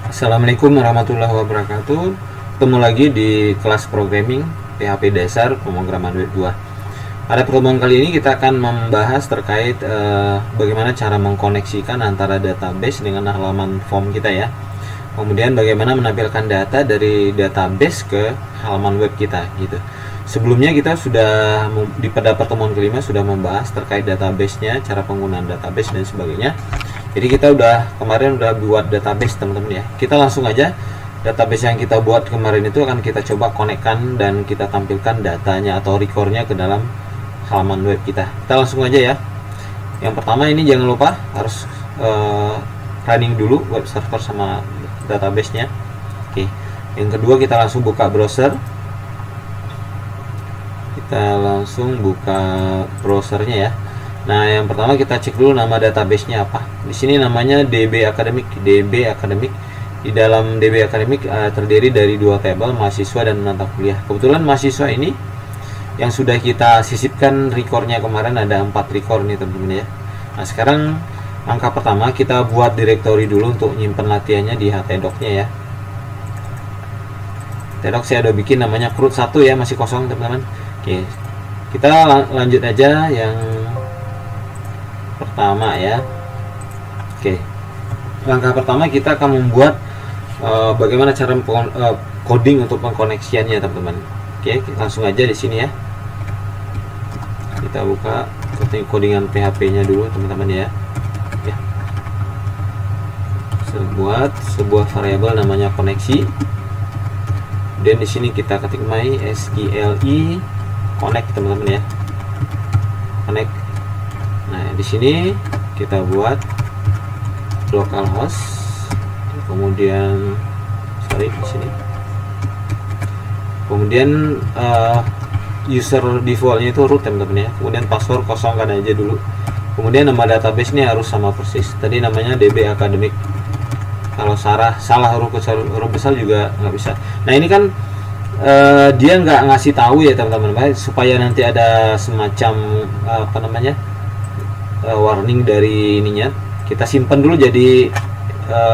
Assalamualaikum warahmatullahi wabarakatuh. Ketemu lagi di kelas programming PHP dasar pemrograman web 2. Pada pertemuan kali ini kita akan membahas terkait bagaimana cara mengkoneksikan antara database dengan halaman form kita ya. Kemudian bagaimana menampilkan data dari database ke halaman web kita gitu. Sebelumnya kita sudah pada pertemuan kelima sudah membahas terkait database-nya, cara penggunaan database dan sebagainya. Jadi kita kemarin udah buat database teman-teman ya. Kita langsung aja database yang kita buat kemarin itu akan kita coba konekkan dan kita tampilkan datanya atau recordnya ke dalam halaman web kita. Kita langsung aja ya. Yang pertama ini jangan lupa harus running dulu web server sama database-nya. Oke. Yang kedua kita langsung buka browser. Kita langsung buka browsernya ya. Nah, yang pertama kita cek dulu nama database-nya apa. Di sini namanya DB Academic. DB Academic. Di dalam DB Academic terdiri dari dua tabel, mahasiswa dan mata kuliah. Kebetulan mahasiswa ini yang sudah kita sisipkan recordnya kemarin ada 4 record nih teman-teman ya. Nah, sekarang langkah pertama kita buat directory dulu untuk nyimpen latihannya di htdoc-nya ya. Htdoc saya udah bikin namanya crud 1 ya, masih kosong teman-teman. Oke. Kita lanjut aja yang pertama ya. Oke. Langkah pertama kita akan membuat bagaimana cara coding untuk pengkoneksiannya teman-teman. Oke, langsung aja di sini ya. Kita buka codingan PHP-nya dulu teman-teman ya. Ya. Buat sebuah variabel namanya koneksi. Dan di sini kita ketik mysqli connect teman-teman ya. Connect. Nah, di sini kita buat localhost, kemudian di sini. Kemudian user defaultnya itu root teman-teman ya. Kemudian password kosongkan aja dulu. Kemudian nama database ini harus sama persis. Tadi namanya DB Academic. Kalau salah huruf besar juga nggak bisa. Nah, ini kan dia nggak ngasih tahu ya teman-teman, supaya nanti ada semacam warning dari ininya. Kita simpan dulu jadi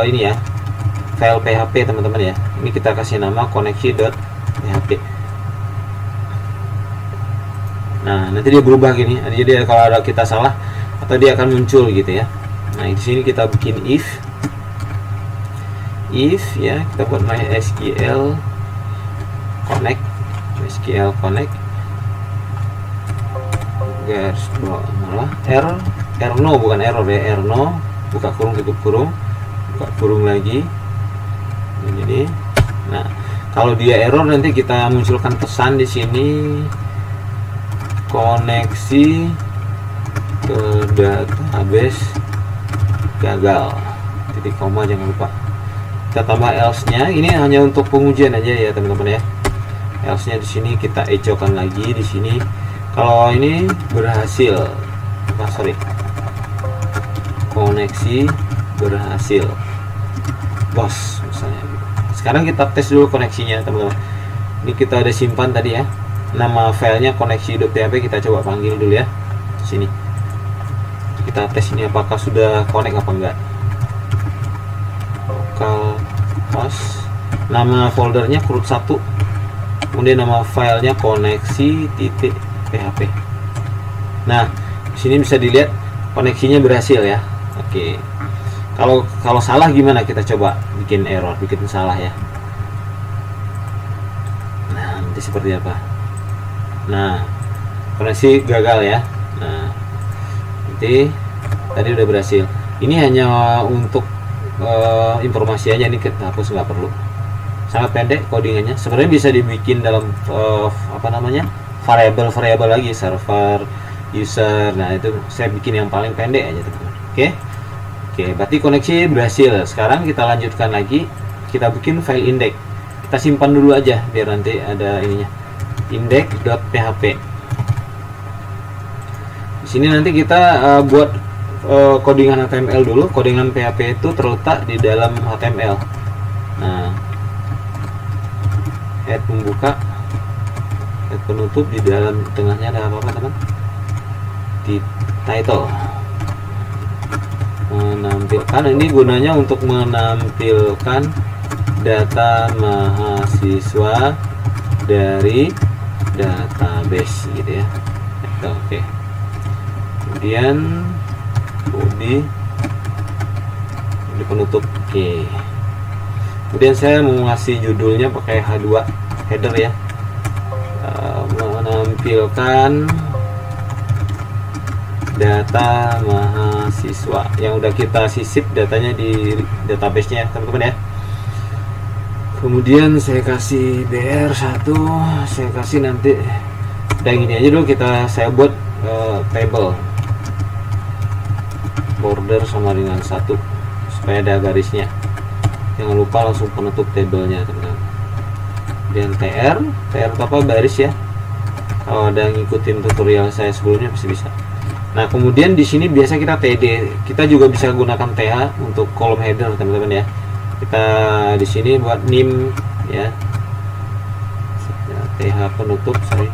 ini ya, file PHP teman-teman ya. Ini kita kasih nama koneksi.php. Nah, nanti dia berubah gini. Jadi kalau ada kita salah atau dia akan muncul gitu ya. Nah, di sini kita bikin if ya, kita buat mysql connect garis bawah erno bukan error ya, erno buka kurung tutup kurung, buka kurung lagi. Jadi, nah kalau dia error nanti kita munculkan pesan di sini koneksi ke database gagal, titik koma jangan lupa. Kita tambah else-nya. Ini hanya untuk pengujian aja ya teman-teman ya. Else-nya di sini kita ecokan lagi di sini. Kalau ini berhasil, koneksi berhasil, bos misalnya. Sekarang kita tes dulu koneksinya teman-teman. Ini kita udah simpan tadi ya. Nama filenya koneksi.php, kita coba panggil dulu ya. Di sini. Kita tes ini apakah sudah connect apa enggak. Localhost, nama foldernya crud 1, kemudian nama filenya koneksi.php. Nah, di sini bisa dilihat koneksinya berhasil ya. Oke. Kalau salah gimana, kita coba bikin error, bikin salah ya. Nah, nanti seperti apa? Nah, koneksi gagal ya. Nah, nanti tadi udah berhasil. Ini hanya untuk informasi aja, ini kita hapus, nggak perlu. Sangat pendek codingannya. Sebenarnya bisa dibikin dalam variabel lagi, server, user. Nah, itu saya bikin yang paling pendek aja teman-teman. Oke, berarti koneksi berhasil. Sekarang kita lanjutkan lagi, kita bikin file index. Kita simpan dulu aja biar nanti ada ininya, index.php. Di sini nanti kita buat codingan HTML dulu. Codingan PHP itu terletak di dalam HTML. Nah, head membuka, head penutup, di dalam tengahnya ada apa teman? Di title. menampilkan, ini gunanya untuk menampilkan data mahasiswa dari database gitu ya. Oke. Kemudian body penutup. Oke. Kemudian saya mau ngasih judulnya pakai H2 header ya. Menampilkan data mahasiswa yang udah kita sisip datanya di database-nya ya teman-teman ya. Kemudian saya kasih BR1, saya kasih nanti dan gini aja dulu, saya buat table border sama dengan 1 supaya ada garisnya. Jangan lupa langsung penutup tabelnya teman-teman. Dan TR itu apa? Baris ya. Kalau ada ngikutin tutorial saya sebelumnya pasti bisa. Nah, kemudian di sini biasa kita TD. Kita juga bisa gunakan TH untuk kolom header teman-teman ya. Kita di sini buat nim ya. TH penutup, sorry.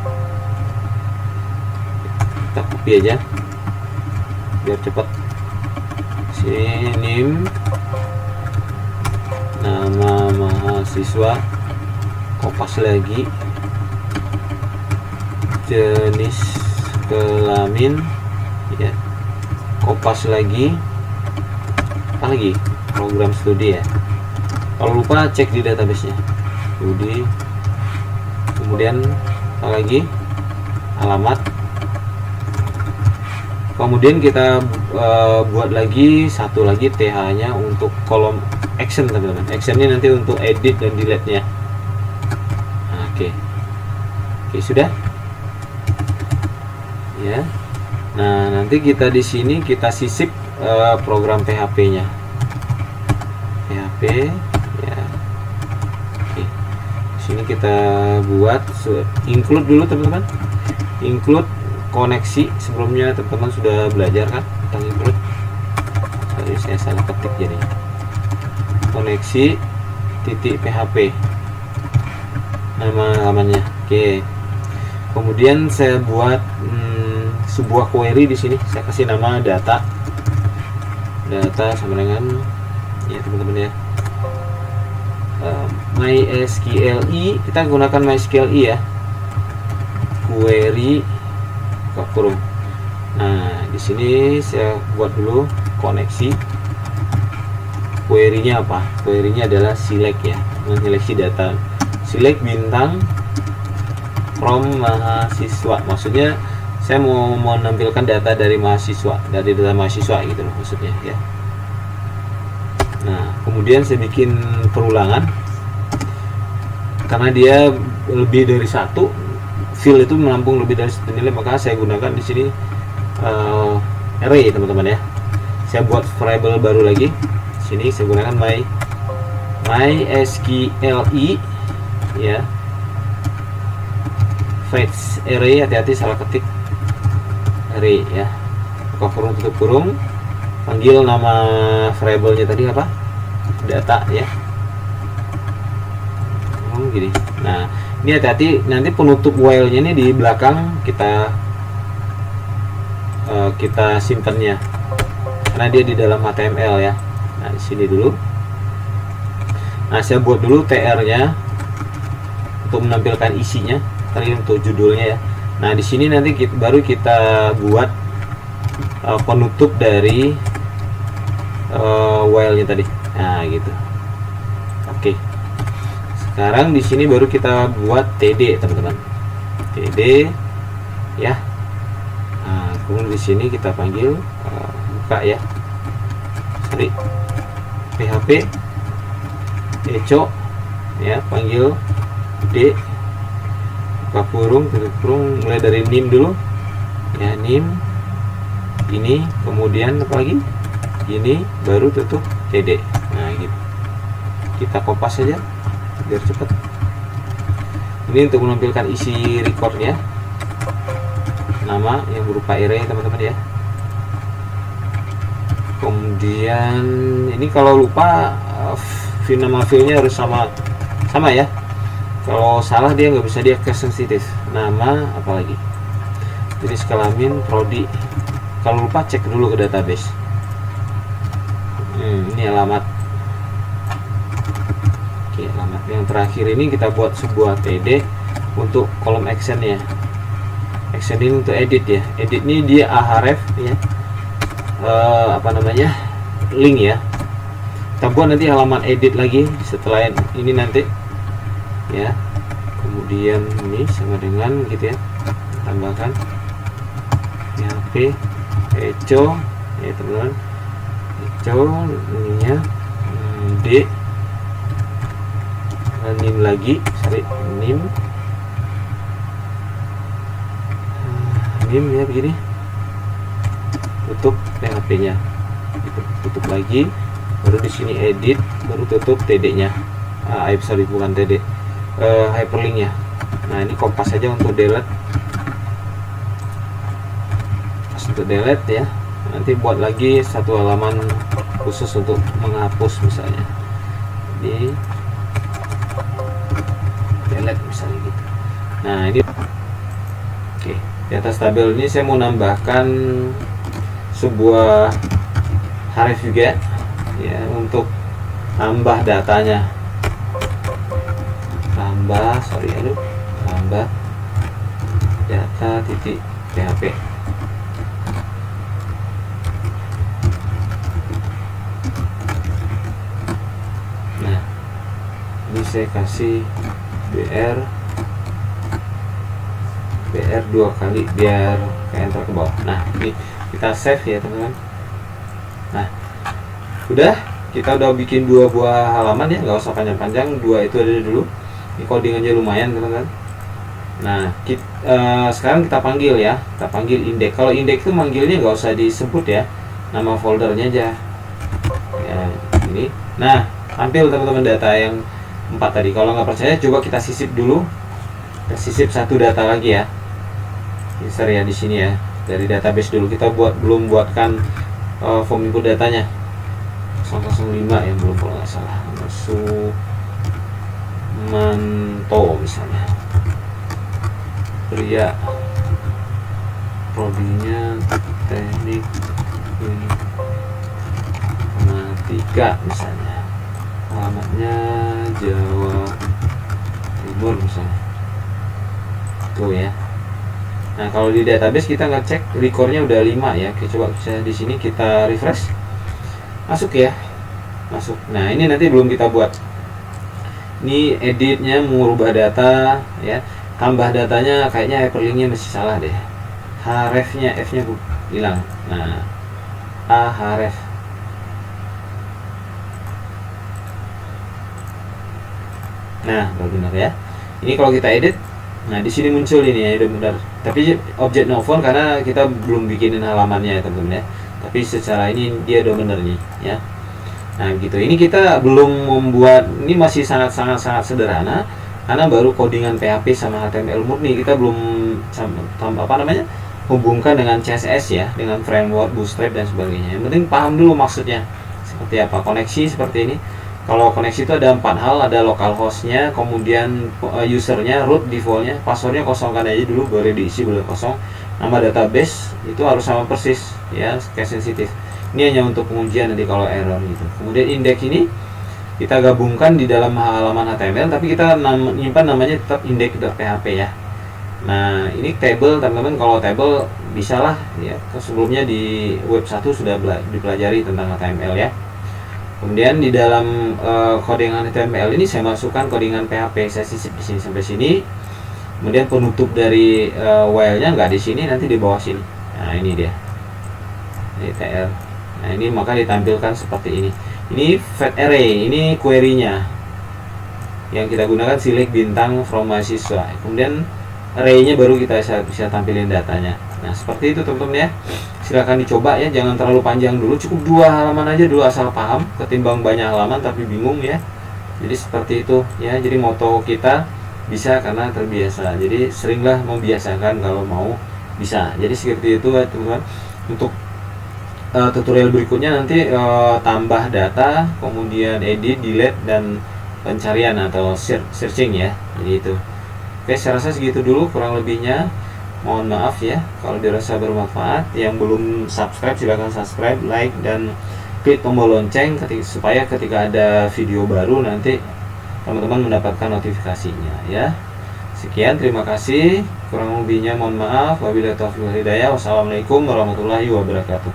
Kita copy aja biar cepat. Sini nim, nama mahasiswa, kopas lagi, jenis kelamin ya, kopas lagi, apa lagi, program studi ya. Kalau lupa cek di database-nya studi. Kemudian apa lagi, alamat. Kemudian kita buat lagi satu lagi TH nya untuk kolom action teman-teman. Action ini nanti untuk edit dan delete nya. Nah, oke, sudah ya. Nah, nanti kita di sini kita sisip program PHP nya, PHP ya. Oke, sini kita buat include dulu teman-teman, include koneksi. Sebelumnya teman-teman sudah belajar kan tentang include. Sorry, saya salah ketik jadi koneksi titik PHP nama halamannya. Oke. Kemudian saya buat sebuah query di sini. Saya kasih nama data sama dengan ya teman-teman ya, MySQLi. Kita gunakan MySQLi ya. Query kurung. Nah, di sini saya buat dulu koneksi. Query-nya apa? Query-nya adalah select ya, menyeleksi data. Select bintang from mahasiswa. Maksudnya saya mau menampilkan data dari mahasiswa, dari data mahasiswa gitu loh maksudnya ya. Nah, kemudian saya bikin perulangan karena dia lebih dari satu, field itu menampung lebih dari satu nilai, maka saya gunakan di sini array teman-teman ya. Saya buat variable baru lagi. Sini saya gunakan MySQLi ya. Fetch array, hati-hati salah ketik array ya. Buka kurung tutup kurung, panggil nama variabelnya tadi apa? Data ya. Gini. Nah, ini hati-hati nanti penutup while-nya ini di belakang kita simpannya karena dia di dalam HTML ya. Nah, di sini dulu. Nah, saya buat dulu TR-nya untuk menampilkan isinya, tadi untuk judulnya ya. Nah, di sini nanti baru kita buat penutup dari while-nya tadi. Nah, gitu. Oke. Sekarang di sini baru kita buat TD teman-teman. TD ya. Nah, kemudian di sini kita panggil buka ya. Sorry. PHP echo ya, panggil D, buka kurung tutup kurung, mulai dari nim dulu ya, nim ini, kemudian apa lagi ini, baru tutup TD. Nah, gitu. Kita kopas saja biar cepat. Ini untuk menampilkan isi recordnya, nama yang berupa array teman-teman ya. Kemudian ini kalau lupa nama filenya harus sama ya. Kalau salah dia nggak bisa, dia case sensitif. Nama apalagi, jenis kelamin, prodi. Kalau lupa cek dulu ke database. Ini alamat. Oke, alamat yang terakhir ini kita buat sebuah TD untuk kolom action ya. Action ini untuk edit ya. Edit ini dia ahref ya. Link ya. Kita buat nanti halaman edit lagi setelah ini nanti ya. Kemudian ini sama dengan gitu ya, tambahkan PHP echo ya teman-teman, echo ininya D nim lagi, sorry, nim ya begini, tutup PHP-nya, tutup lagi, baru di sini edit, baru tutup TD-nya. Sorry, bukan TD, hyperlink-nya. Nah, ini kompas saja untuk delete. Pas untuk delete ya. Nanti buat lagi satu halaman khusus untuk menghapus misalnya. Di delete misalnya gitu. Nah, ini oke. Di atas tabel ini saya mau nambahkan sebuah href juga ya, untuk tambah datanya, tambah data titik PHP. Nah, ini saya kasih BR 2 kali biar kayak enter ke bawah. Nah, ini kita save ya teman-teman. Nah, kita udah bikin 2 buah halaman ya, nggak usah panjang-panjang, 2 itu ada dulu. Ini codingannya lumayan teman-teman. Nah, sekarang kita panggil ya, kita panggil index. Kalau index itu manggilnya nggak usah disebut ya, nama foldernya aja ya, ini. Nah, tampil teman-teman data yang 4 tadi. Kalau nggak percaya, coba kita sisip dulu, kita sisip satu data lagi ya, insert ya di sini ya, dari database dulu. Kita belum buatkan form input datanya 005 ya, belum, kalau nggak salah. Manto misalnya, pria, prodinya teknik informatika misalnya, alamatnya Jawa Timur misalnya, tuh ya. Nah, kalau di database kita ngecek recordnya udah 5 ya. Oke, coba bisa di sini kita refresh, masuk ya, masuk. Nah, ini nanti belum kita buat. Ini editnya mengubah data ya, tambah datanya kayaknya hyperlinknya masih salah deh, hrefnya F-nya hilang. Nah, href. Nah, baru benar ya. Ini kalau kita edit, nah di sini muncul ini ya, udah benar. Tapi objek no font karena kita belum bikinin halamannya ya teman-teman ya. Tapi secara ini dia udah benar nih ya. Nah gitu, ini kita belum membuat, ini masih sangat sederhana karena baru codingan PHP sama HTML murni. Kita belum hubungkan dengan CSS ya, dengan framework Bootstrap dan sebagainya. Yang penting paham dulu maksudnya seperti apa. Koneksi seperti ini. Kalau koneksi itu ada 4 hal, ada localhostnya, kemudian usernya, root, defaultnya, passwordnya kosongkan aja dulu, boleh diisi, boleh kosong. Nama database itu harus sama persis ya, case sensitif. Ini hanya untuk pengujian nanti kalau error gitu. Kemudian index ini kita gabungkan di dalam halaman HTML, tapi kita nyimpan namanya tetap index.php ya. Nah, ini table teman-teman, kalau table bisalah ya, sebelumnya di web 1 sudah dipelajari tentang HTML ya. Kemudian di dalam codingan HTML ini saya masukkan codingan PHP, saya sisip di sini sampai sini. Kemudian penutup dari while-nya nggak di sini, nanti di bawah sini. Nah, ini dia. Ini tr. Nah, ini maka ditampilkan seperti ini. Ini fat array, ini query-nya. Yang kita gunakan select bintang from mahasiswa. Kemudian array-nya baru kita bisa tampilin datanya. Nah, seperti itu teman-teman ya. Silahkan dicoba ya, jangan terlalu panjang dulu, cukup 2 halaman aja dulu asal paham, ketimbang banyak halaman tapi bingung ya. Jadi seperti itu ya. Jadi moto kita bisa karena terbiasa. Jadi seringlah membiasakan kalau mau bisa. Jadi seperti itu ya teman-teman. Untuk tutorial berikutnya nanti tambah data, kemudian edit, delete, dan pencarian atau searching ya. Jadi itu. Oke, saya rasa segitu dulu kurang lebihnya. Mohon maaf ya kalau dirasa bermanfaat. Yang belum subscribe silahkan subscribe, like, dan klik tombol lonceng supaya ketika ada video baru nanti teman-teman mendapatkan notifikasinya ya. Sekian, terima kasih. Kurang lebihnya mohon maaf. Wabillahi taufiq wal hidayah. Wassalamualaikum warahmatullahi wabarakatuh.